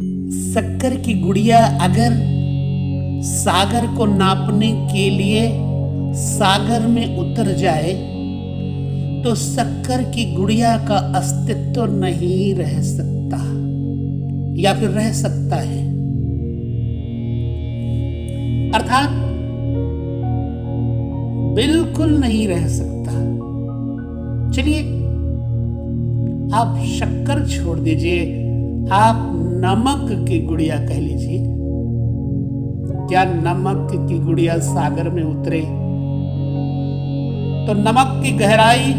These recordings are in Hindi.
शक्कर की गुड़िया अगर सागर को नापने के लिए सागर में उतर जाए तो शक्कर की गुड़िया का अस्तित्व नहीं रह सकता, या फिर रह सकता है। अर्थात बिल्कुल नहीं रह सकता। चलिए आप शक्कर छोड़ दीजिए, आप नमक की गुड़िया कह लीजिए। क्या नमक की गुड़िया सागर में उतरे तो नमक की गहराई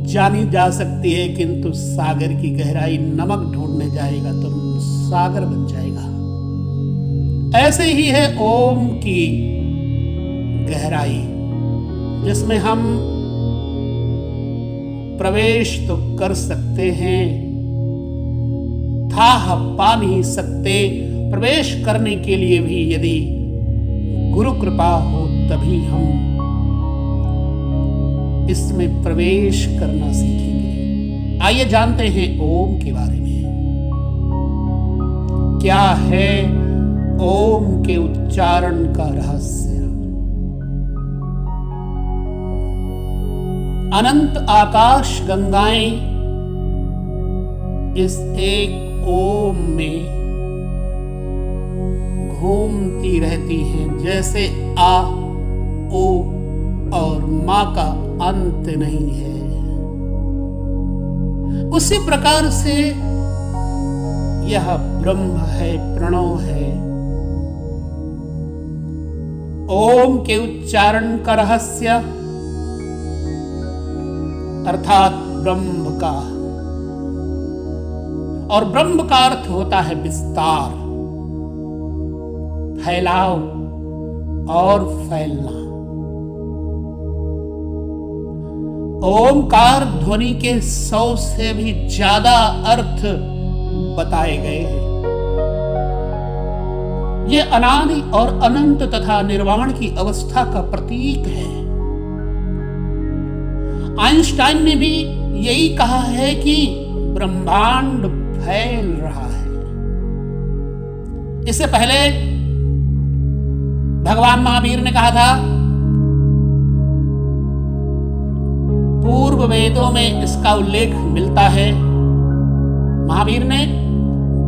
जानी जा सकती है, किंतु सागर की गहराई नमक ढूंढने जाएगा तो सागर बन जाएगा। ऐसे ही है ओम की गहराई, जिसमें हम प्रवेश तो कर सकते हैं, था पा नहीं सकते। प्रवेश करने के लिए भी यदि गुरु कृपा हो तभी हम इसमें प्रवेश करना सीखेंगे। आइए जानते हैं ओम के बारे में। क्या है ओम के उच्चारण का रहस्य? अनंत आकाश गंगाएं इस एक ओम में घूमती रहती हैं, जैसे आ, ओ और मां का अंत नहीं है। उसी प्रकार से यह ब्रह्म है, प्रणव है। ओम के उच्चारण का रहस्य अर्थात ब्रह्म का, और ब्रह्म का अर्थ होता है विस्तार, फैलाव और फैलना। ओमकार ध्वनि के 100 से भी ज्यादा अर्थ बताए गए हैं। यह अनादि और अनंत तथा निर्वाण की अवस्था का प्रतीक है। आइंस्टाइन ने भी यही कहा है कि ब्रह्मांड फैल रहा है। इससे पहले भगवान महावीर ने कहा था, पूर्व वेदों में इसका उल्लेख मिलता है। महावीर ने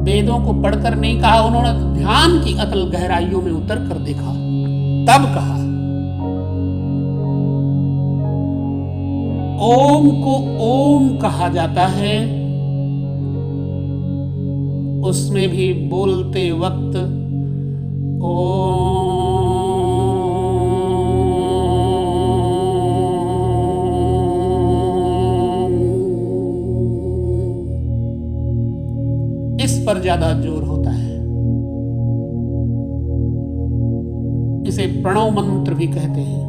वेदों को पढ़कर नहीं कहा, उन्होंने ध्यान की अतल गहराइयों में उतर कर देखा, तब कहा। ओम को ओम कहा जाता है, उसमें भी बोलते वक्त ओम इस पर ज्यादा जोर होता है। इसे प्रणव मंत्र भी कहते हैं।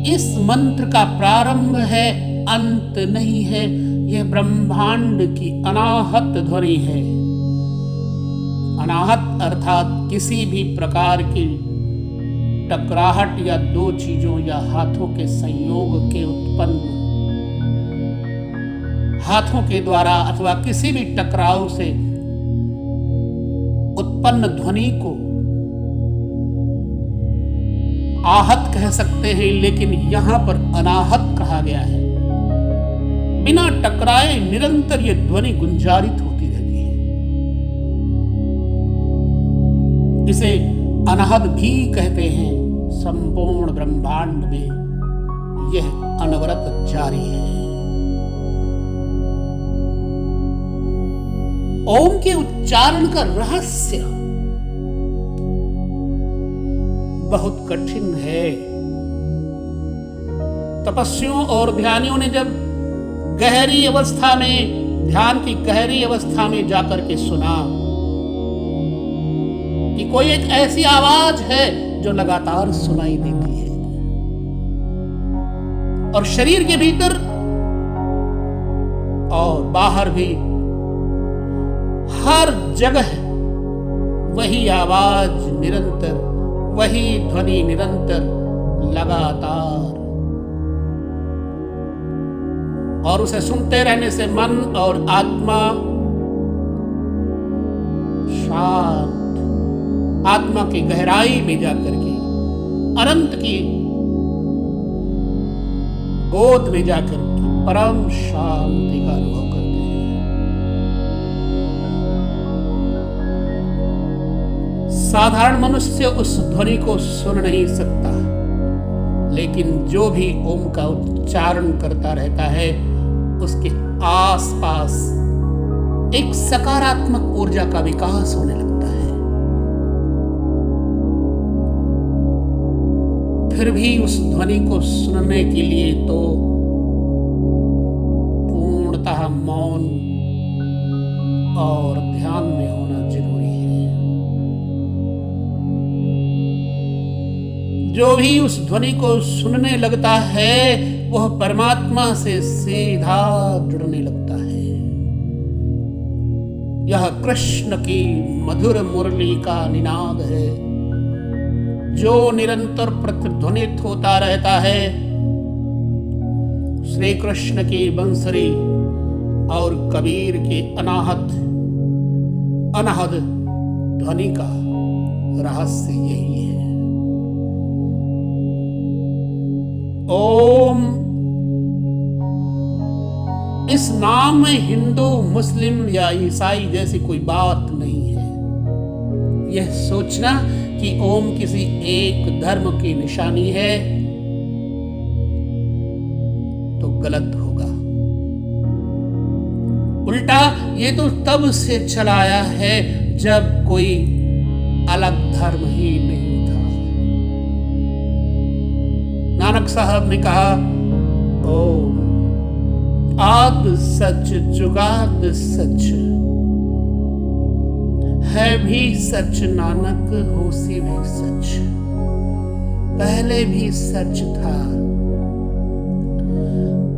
इस मंत्र का प्रारंभ है, अंत नहीं है। यह ब्रह्मांड की अनाहत ध्वनि है। अनाहत अर्थात किसी भी प्रकार की टकराहट या दो चीजों या हाथों के संयोग के उत्पन्न, हाथों के द्वारा अथवा किसी भी टकराव से उत्पन्न ध्वनि को आहत कह सकते हैं, लेकिन यहां पर अनाहत कहा गया है। बिना टकराए निरंतर यह ध्वनि गुंजारित होती रहती है। इसे अनाहत भी कहते हैं। संपूर्ण ब्रह्मांड में यह अनवरत जारी है। ओम के उच्चारण का रहस्य बहुत कठिन है। तपस्वियों और ध्यानियों ने जब गहरी अवस्था में, ध्यान की गहरी अवस्था में जाकर के सुना कि कोई एक ऐसी आवाज है जो लगातार सुनाई देती है और शरीर के भीतर और बाहर भी हर जगह वही आवाज निरंतर, वही ध्वनि निरंतर, लगातार। और उसे सुनते रहने से मन और आत्मा शांत, आत्मा की गहराई में जाकर के अनंत की गोद में जाकर के परम शांति का अनुभव करते हैं। साधारण मनुष्य उस ध्वनि को सुन नहीं सकता, लेकिन जो भी ओम का उच्चारण करता रहता है उसके आसपास एक सकारात्मक ऊर्जा का विकास होने लगता है। फिर भी उस ध्वनि को सुनने के लिए तो पूर्णतः मौन और ध्यान में होना जरूरी है। जो भी उस ध्वनि को सुनने लगता है वह परमात्मा से सीधा जुड़ने लगता है। यह कृष्ण की मधुर मुरली का निनाद है जो निरंतर प्रतिध्वनित होता रहता है। श्री कृष्ण की बंसरी और कबीर के अनाहत ध्वनि का रहस्य यही है। ओम, इस नाम में हिंदू, मुस्लिम या ईसाई जैसी कोई बात नहीं है। यह सोचना कि ओम किसी एक धर्म की निशानी है तो गलत होगा। उल्टा ये तो तब से चला आया है जब कोई अलग धर्म ही नहीं था। नानक साहब ने कहा, ओम आद सच जुगाद सच, है भी सच नानक होसी भी सच। पहले भी सच था,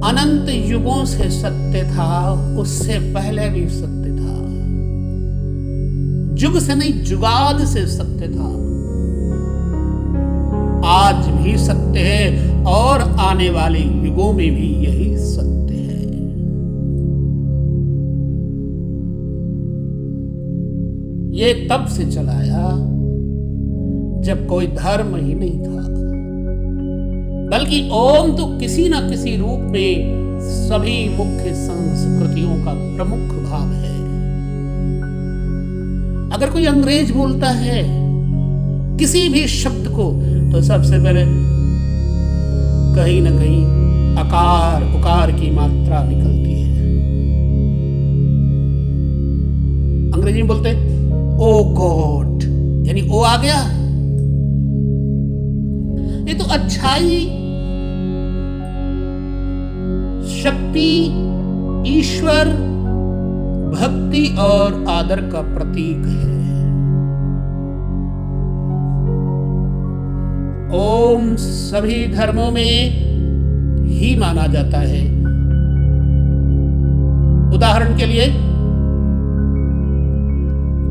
अनंत युगों से सत्य था, उससे पहले भी सत्य था। जुग से नहीं, जुगाद से सत्य था। आज भी सत्य है और आने वाले युगों में भी यही सत्य है। ये तब से चलाया जब कोई धर्म ही नहीं था, बल्कि ओम तो किसी न किसी रूप में सभी मुख्य संस्कृतियों का प्रमुख भाग है। अगर कोई अंग्रेज बोलता है किसी भी शब्द को तो सबसे पहले कहीं न कहीं अकार उकार की मात्रा निकलती है। अंग्रेजी में बोलते ओ गॉड, यानी ओ आ गया। ये तो अच्छाई, शक्ति, ईश्वर, भक्ति और आदर का प्रतीक है। ओम सभी धर्मों में ही माना जाता है। उदाहरण के लिए,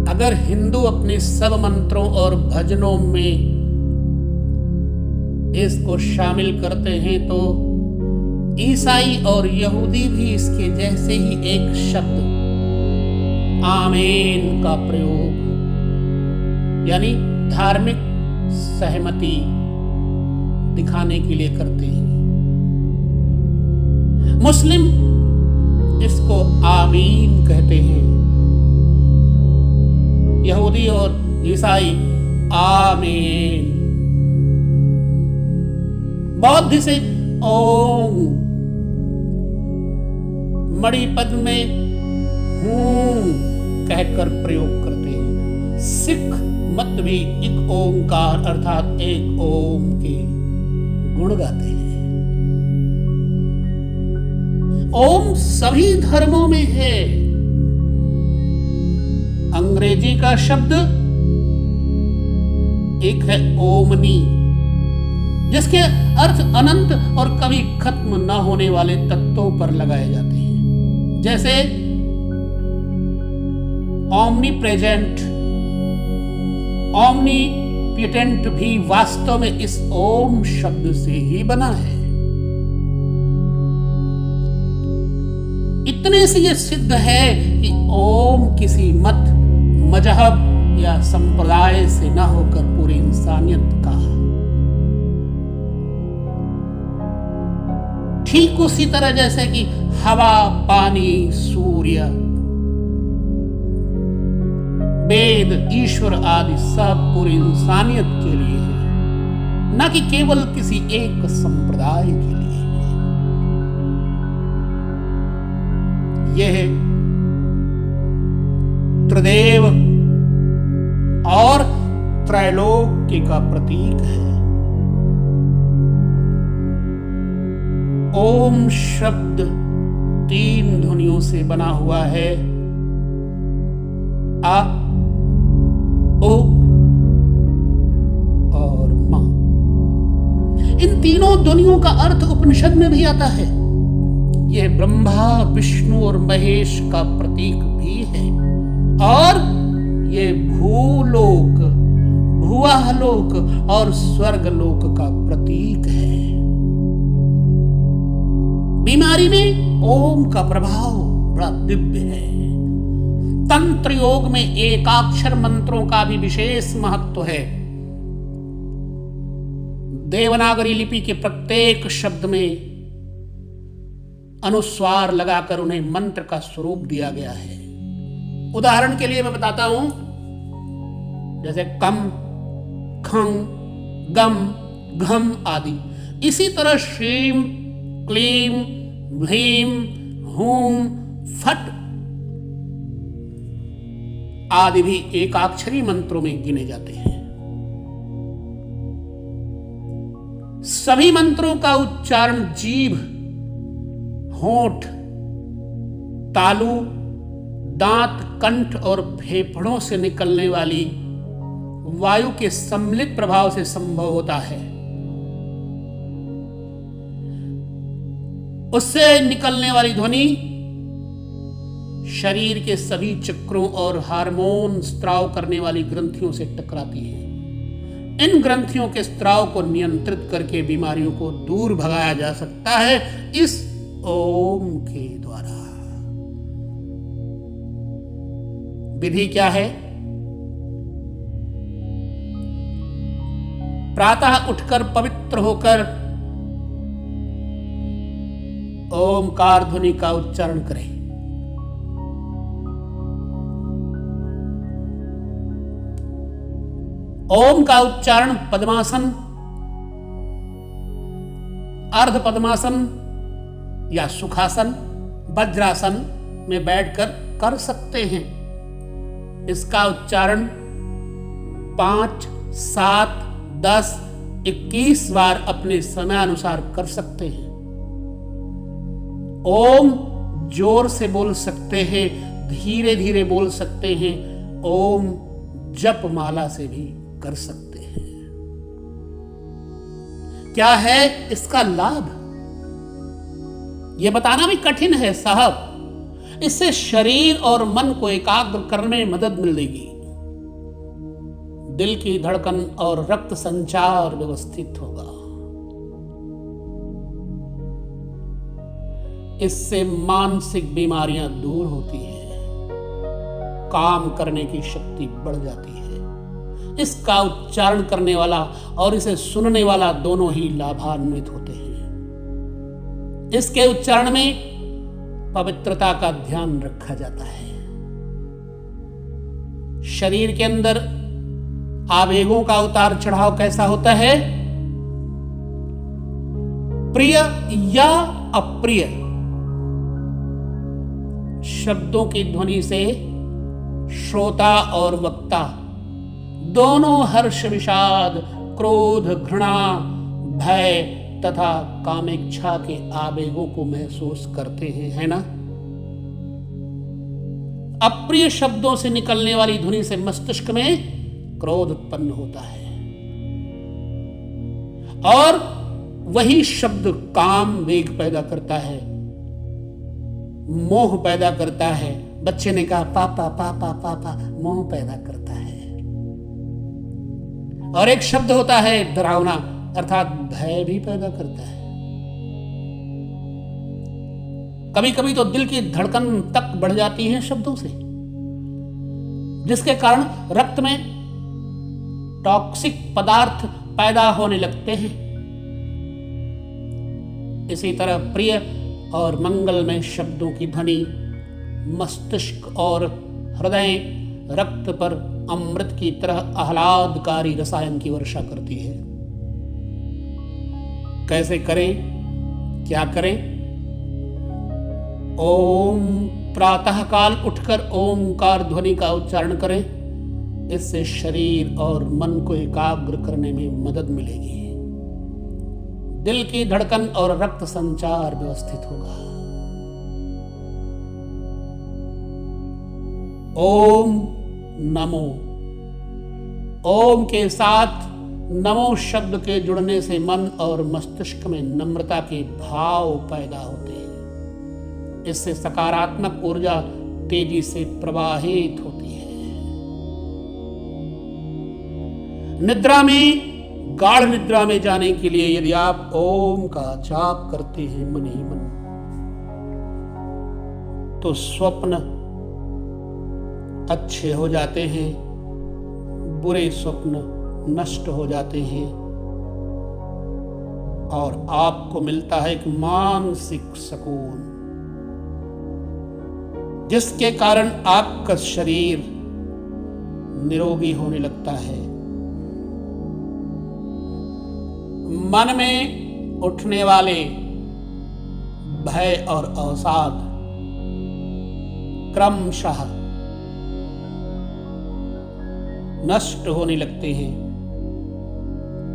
अगर हिंदू अपने सब मंत्रों और भजनों में इसको शामिल करते हैं तो ईसाई और यहूदी भी इसके जैसे ही एक शब्द आमीन का प्रयोग, यानी धार्मिक सहमति दिखाने के लिए करते हैं। मुस्लिम इसको आमीन कहते हैं, यहूदी और ईसाई आमीन। बौद्ध से ओम, मणिपद में हूं कहकर प्रयोग करते हैं। सिख मत भी एक ओंकार अर्थात एक ओम के गुण गाते हैं। ओम सभी धर्मों में है। अंग्रेजी का शब्द एक है ओमनी, जिसके अर्थ अनंत और कभी खत्म न होने वाले तत्वों पर लगाए जाते हैं, जैसे ओमनी प्रेजेंट, ओमनी पोटेंट भी वास्तव में इस ओम शब्द से ही बना है। इतने से यह सिद्ध है कि ओम किसी मत, मजहब या संप्रदाय से न होकर पूरी इंसानियत का। ठीक उसी तरह जैसे कि हवा, पानी, सूर्य, वेद, ईश्वर आदि सब पूरी इंसानियत के लिए है, न कि केवल किसी एक संप्रदाय के लिए है। यह त्रिदेव और त्रैलोक्य का प्रतीक है। ओम शब्द 3 ध्वनियों से बना हुआ है, आ, ओ और मा। इन तीनों ध्वनियों का अर्थ उपनिषद में भी आता है। यह ब्रह्मा, विष्णु और महेश का प्रतीक भी है और यह भूलोक, भुवलोक और स्वर्गलोक का प्रतीक है। बीमारी में ओम का प्रभाव बड़ा दिव्य है। तंत्र योग में एकाक्षर मंत्रों का भी विशेष महत्व है। देवनागरी लिपि के प्रत्येक शब्द में अनुस्वार लगाकर उन्हें मंत्र का स्वरूप दिया गया है। उदाहरण के लिए मैं बताता हूं, जैसे कम, खंग, गम, घम आदि। इसी तरह श्रीम, क्लीम, भीम, हूम, फट आदि भी एकाक्षरी मंत्रों में गिने जाते हैं। सभी मंत्रों का उच्चारण जीभ, होंठ, तालु, दांत, कंठ और फेफड़ों से निकलने वाली वायु के सम्मिलित प्रभाव से संभव होता है। उससे निकलने वाली ध्वनि शरीर के सभी चक्रों और हार्मोन स्त्राव करने वाली ग्रंथियों से टकराती है। इन ग्रंथियों के स्त्राव को नियंत्रित करके बीमारियों को दूर भगाया जा सकता है इस ओम के द्वारा। विधि क्या है? प्रातः उठकर पवित्र होकर ओमकार ध्वनि का उच्चारण करें। ओम का उच्चारण पद्मासन, अर्ध पद्मासन या सुखासन, वज्रासन में बैठकर कर सकते हैं। इसका उच्चारण 5, 7, 10, 21 बार अपने समयानुसार कर सकते हैं। ओम जोर से बोल सकते हैं, धीरे धीरे बोल सकते हैं। ओम जप माला से भी कर सकते हैं। क्या है इसका लाभ? यह बताना भी कठिन है साहब। इससे शरीर और मन को एकाग्र करने में मदद मिलेगी। दिल की धड़कन और रक्त संचार व्यवस्थित होगा। इससे मानसिक बीमारियां दूर होती हैं, काम करने की शक्ति बढ़ जाती है। इसका उच्चारण करने वाला और इसे सुनने वाला दोनों ही लाभान्वित होते हैं। इसके उच्चारण में पवित्रता का ध्यान रखा जाता है। शरीर के अंदर आवेगों का उतार चढ़ाव कैसा होता है? प्रिय या अप्रिय शब्दों की ध्वनि से श्रोता और वक्ता दोनों हर्ष, विषाद, क्रोध, घृणा, भय तथा कामेच्छा के आवेगों को महसूस करते हैं, है ना? अप्रिय शब्दों से निकलने वाली ध्वनि से मस्तिष्क में क्रोध उत्पन्न होता है और वही शब्द काम वेग पैदा करता है, मोह पैदा करता है। बच्चे ने कहा पापा पापा पापा, मोह पैदा करता है। और एक शब्द होता है डरावना, अर्थात भय भी पैदा करता है। कभी कभी तो दिल की धड़कन तक बढ़ जाती है शब्दों से, जिसके कारण रक्त में टॉक्सिक पदार्थ पैदा होने लगते हैं। इसी तरह प्रिय और मंगलमय शब्दों की ध्वनि मस्तिष्क और हृदय रक्त पर अमृत की तरह आह्लादकारी रसायन की वर्षा करती है। कैसे करें, क्या करें? ओम प्रातःकाल उठकर ओमकार ध्वनि का उच्चारण करें। इससे शरीर और मन को एकाग्र करने में मदद मिलेगी। दिल की धड़कन और रक्त संचार व्यवस्थित होगा। ओम नमो। ओम के साथ नमो शब्द के जुड़ने से मन और मस्तिष्क में नम्रता के भाव पैदा होते हैं। इससे सकारात्मक ऊर्जा तेजी से प्रवाहित होती है। निद्रा में, गाढ़ निद्रा में जाने के लिए यदि आप ओम का जाप करते हैं मन ही मन, तो स्वप्न अच्छे हो जाते हैं, बुरे स्वप्न नष्ट हो जाते हैं और आपको मिलता है एक मानसिक सुकून, जिसके कारण आपका शरीर निरोगी होने लगता है। मन में उठने वाले भय और अवसाद क्रमशः नष्ट होने लगते हैं।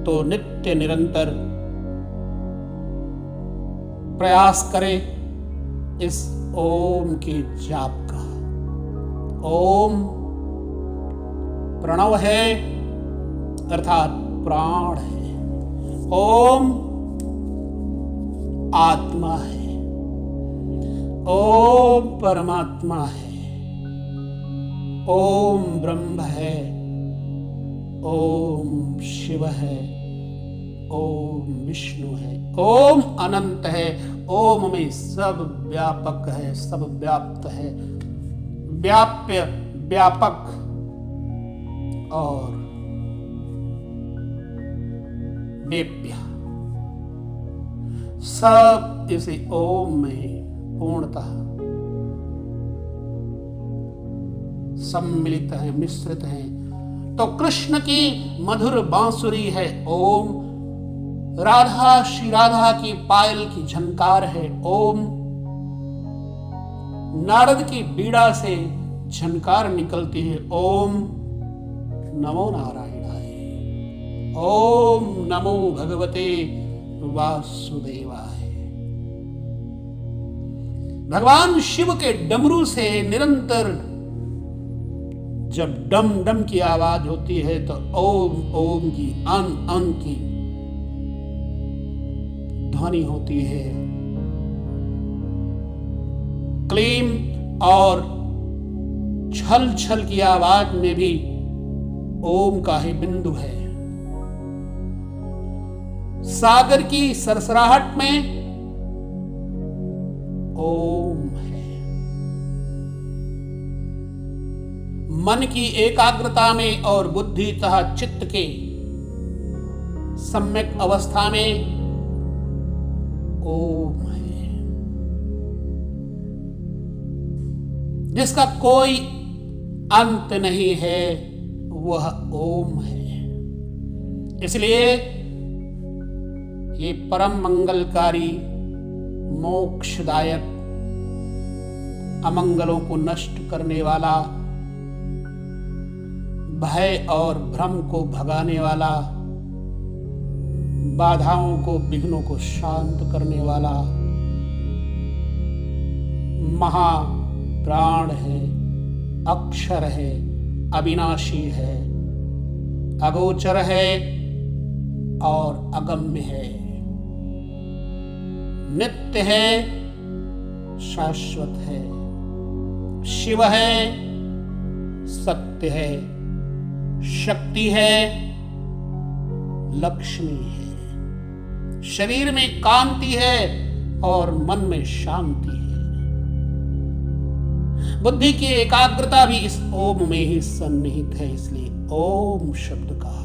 तो नित्य निरंतर प्रयास करें इस ओम के जाप का। ओम प्रणव है अर्थात प्राण है। ओम आत्मा है। ओम परमात्मा है। ओम ब्रह्म है। ओम शिव है। ओम विष्णु है। ओम अनंत है। ओम में सब व्यापक है, सब व्याप्त है, व्याप्य, व्यापक और वेप्य, सब इसे ओम में पूर्णतः सम्मिलित है, मिश्रित है। तो कृष्ण की मधुर बांसुरी है ओम, राधा श्री राधा की पायल की झनकार है ओम, नारद की बीड़ा से झनकार निकलती है ओम। नमो नारायणाय। ओम नमो भगवते वासुदेवाय। भगवान शिव के डमरू से निरंतर जब डम डम की आवाज होती है तो ओम ओम की अन अन की ध्वनि होती है। क्लीम और छल छल की आवाज में भी ओम का ही बिंदु है। सागर की सरसराहट में ओम है। मन की एकाग्रता में और बुद्धि तथा चित्त के सम्यक अवस्था में ओम है, जिसका कोई अंत नहीं है, वह ओम है। इसलिए ये परम मंगलकारी, मोक्षदायक, अमंगलों को नष्ट करने वाला, भय और भ्रम को भगाने वाला, बाधाओं को, विघ्नों को शांत करने वाला महाप्राण है, अक्षर है, अविनाशी है, अगोचर है और अगम्य है, नित्य है, शाश्वत है, शिव है, सत्य है, शक्ति है, लक्ष्मी है, शरीर में कांति है और मन में शांति है। बुद्धि की एकाग्रता भी इस ओम में ही सन्निहित है। इसलिए ओम शब्द का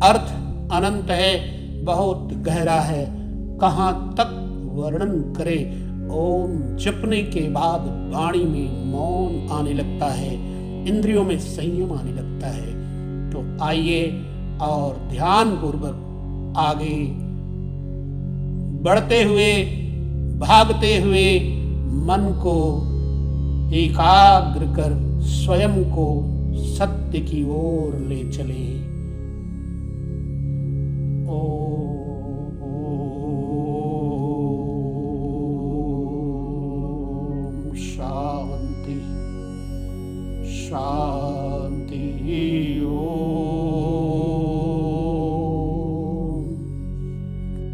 अर्थ अनंत है, बहुत गहरा है, कहां तक वर्णन करे। ओम जपने के बाद वाणी में मौन आने लगता है, इंद्रियों में संयम आने लगता है। तो आइए और ध्यान पूर्वक आगे बढ़ते हुए, भागते हुए मन को एकाग्र कर स्वयं को सत्य की ओर ले चले। ओम